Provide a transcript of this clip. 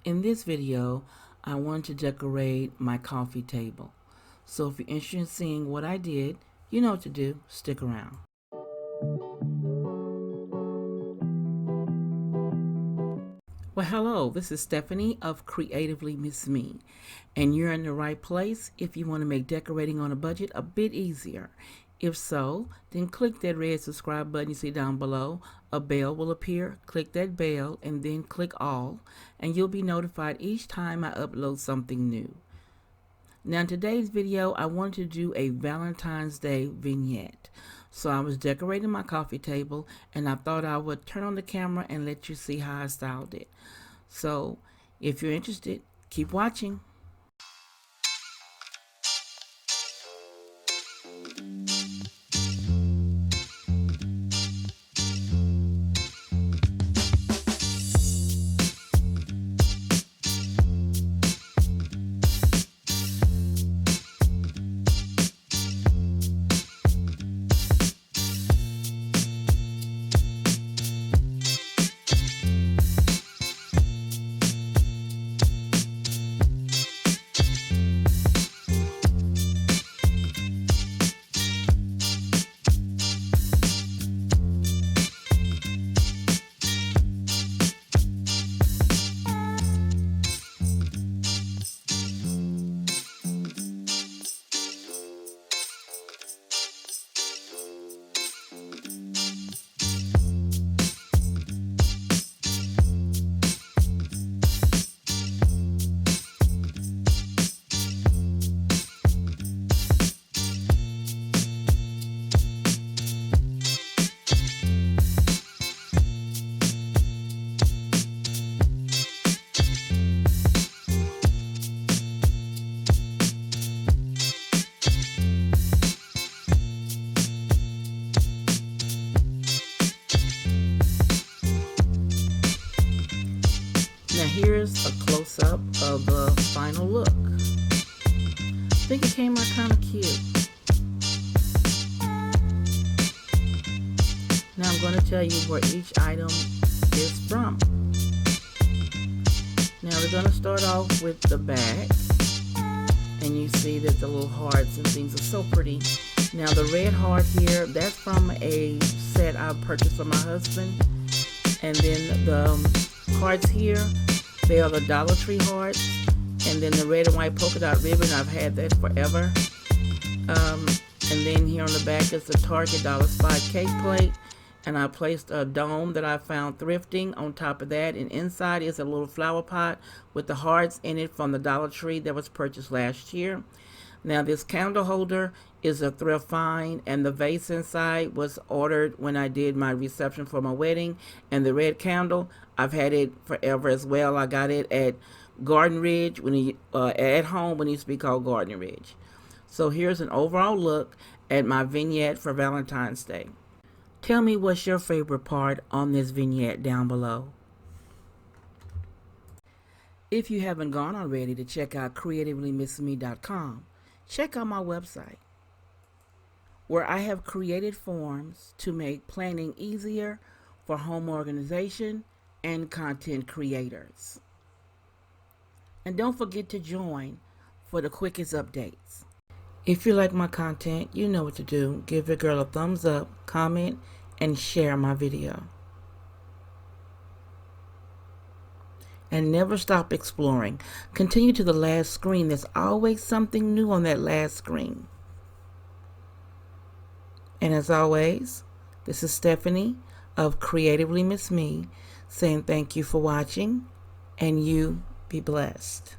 In this video, I want to decorate my coffee table. So if you're interested in seeing what I did, you know what to do. Stick around. Well, hello, this is Stephanie of Creatively Miss Me, and you're in the right place if you want to make decorating on a budget a bit easier. If so, then click that red subscribe button you see down below. A bell will appear. Click that bell and then click all, and you'll be notified each time I upload something new. Now in today's video, I wanted to do a Valentine's Day vignette. So I was decorating my coffee table, and I thought I would turn on the camera and let you see how I styled it. So if you're interested, keep watching. Now here's a close-up of the final look. I think it came out kind of cute. Now I'm going to tell you where each item is from. Now we're going to start off with the back. And you see that the little hearts and things are so pretty. Now the red heart here, that's from a set I purchased for my husband. And then the hearts here, they are the Dollar Tree hearts. And then the red and white polka dot ribbon, I've had that forever. And then here on the back is the Target Dollar Spot cake plate. And I placed a dome that I found thrifting on top of that. And inside is a little flower pot with the hearts in it from the Dollar Tree that was purchased last year. Now this candle holder is a thrift find, and the vase inside was ordered when I did my reception for my wedding. And the red candle, I've had it forever as well. I got it at Garden Ridge, at home when it used to be called Garden Ridge. So here's an overall look at my vignette for Valentine's Day. Tell me what's your favorite part on this vignette down below. If you haven't gone already to check out creativelymissme.com, check out my website, where I have created forms to make planning easier for home organization and content creators. And don't forget to join for the quickest updates. If you like my content, you know what to do. Give your girl a thumbs up, comment, and share my video. And never stop exploring. Continue to the last screen. There's always something new on that last screen. And as always, this is Stephanie of Creatively Miss Me saying thank you for watching, and you be blessed.